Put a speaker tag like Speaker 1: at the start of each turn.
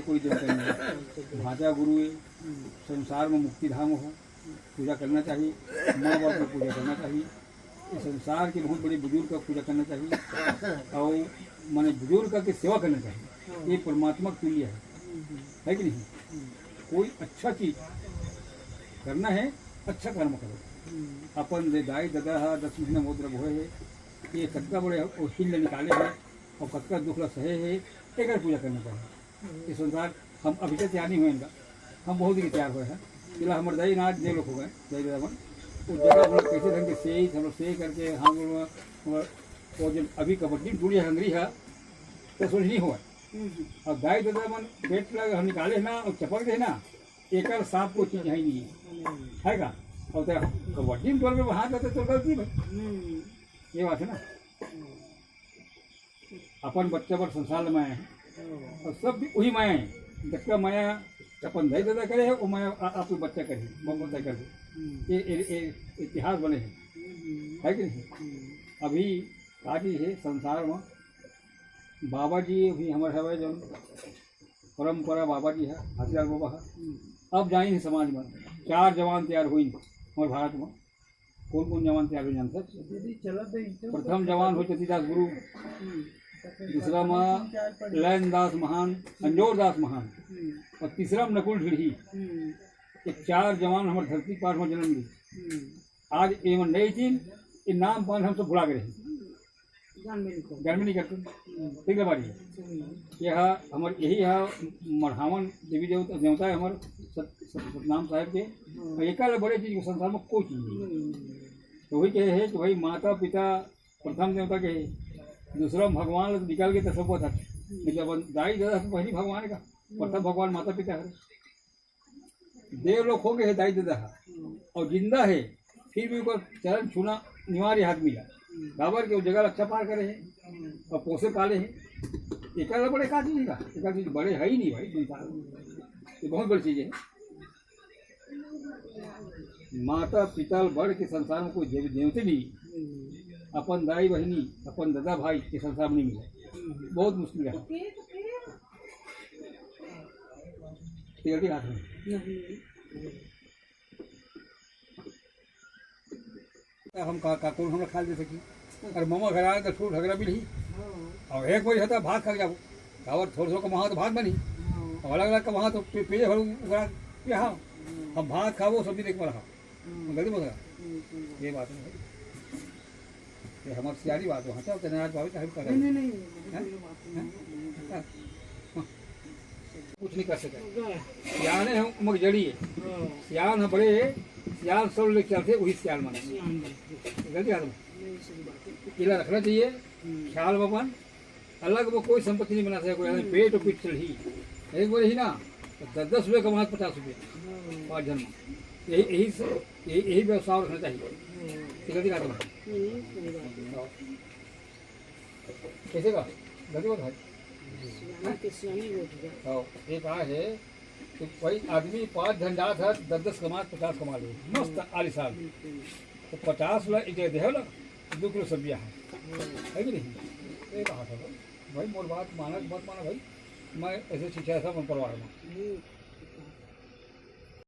Speaker 1: कोई देवता नहीं। भाषा गुरु है, संसार में मुक्ति धाम हो, पूजा करना चाहिए। माँ बाप की पूजा करना चाहिए। इस संसार के बहुत बड़े बुजुर्ग का पूजा करना चाहिए और माने बुजुर्ग की सेवा करना चाहिए। ये परमात्मा तुल्य है कि नहीं? कोई अच्छा चीज करना है, अच्छा कर्म करो। अपन दे दाई दादा 10 महीने मोद्र भोए है, ये कक्का बड़े हिल निकाले हैं और कक्का दुख सहे है, एक पूजा करना चाहिए। इस संसार हम अभी तक तैयार नहीं हुए इनका, हम बहुत ही तैयार हुए हैं। फिर हमारे दाई नाच दे लोग हो गए, दाई दादा मन उस जगह हम लोग कैसे ढंग के से हम लोग से करके हम लोग जब अभी कबड्डी टूटी हंगरी है तो सोच नहीं हुआ। और दाई दादा मन पेट लग हम निकाले ना और चपक गए ना, एक सांप को चीज है नहीं है का। और कबड्डी में में वहाँ जाते तो गलती भाई, ये बात है ना। अपन बच्चा पर संसार माया है और सब भी वही माया है। जबका माया अपन दाई दादा करे है वो माया आप बच्चा करे बच्चा करे, ये इतिहास बने है कि नहीं? अभी काजी है संसार में बाबा जी भी हमारे हवा जो परंपरा बाबा जी है, हाथीलाल बाबा है। अब जाएंगे समाज में 4 जवान तैयार हुई हमारे भारत में। कौन कौन जवान तैयार हुई जानते? प्रथम जवान हो सतीदास गुरु, दूसरा में लैन दास महान, अंजोर दास महान और तीसरा में नकुल ढीढ़ी। ये 4 जवान हमारे धरती पार में जन्म ली। आज एवं नई थी ये नाम पान हम सब भुला गए हैं, गर्मी नहीं करते। ठीक है बारी, यह हमारे यही है मढ़ावन देवी देवता है हमारे सतनाम साहब के। एक बड़े चीज संसार में कोई चीज नहीं। तो वही कहे है कि भाई माता पिता प्रथम देवता के, दूसरा भगवान निकाल के तो सब था। जब दाई दादा से पहली भगवान का, प्रथम भगवान माता पिता है। देव लोग हो गए है दाई दादा और जिंदा है, फिर भी उनको चरण छूना अनिवार्य हाथ मिला। बाबर के जगह रक्षा पार करे हैं और पोसे पाले हैं। एक बड़े का चीज का एक चीज बड़े है ही नहीं भाई संसार में। ये बहुत बड़ी चीज है। माता पिता बड़ के संसार में कोई देवते नहीं। अपन दाई बहनी अपन दादा भाई के संसार में नहीं मिले, बहुत मुश्किल है। तेरे हाथ में हम कौन हमरा खा दे सकी। और मामा घर आए तो छोट झगड़ा भी नहीं और एक बार होता भात खा जाओ और थोड़ा सा वहाँ तो भात बनी और अलग अलग का वहाँ तो पे हाँ हम भात खाओ सब्जी देख पा गलती बोल रहा। ये बात है ये हमारी सियारी बात वहाँ चलते नाराज भाभी तो कुछ नहीं कर सके। सियाने हम उमक जड़ी है, सियान हम बड़े सियाल सब लेके चलते वही सियाल माना। गलती आदमी किला रखना चाहिए। ख्याल बपन अलग वो कोई संपत्ति नहीं बना सके कोई। पेट और पीठ चढ़ी एक बार ही ना तो 10-10 रुपये कमा 50 रुपये 5 जन्म। यही व्यवसाय रखना चाहिए। गलती आदमी कैसे का गलती बात है। एक कहा है कि कोई आदमी 5 झंडा था 10-10 कमा 50 कमा ले मस्त आलिशान। तो 50 लाख एक दे ना 2 किलो सब्जियाँ है कि नहीं? ये कहा था भाई मोर बात माना मत माना भाई, मैं ऐसे शिक्षा ऐसा परिवार में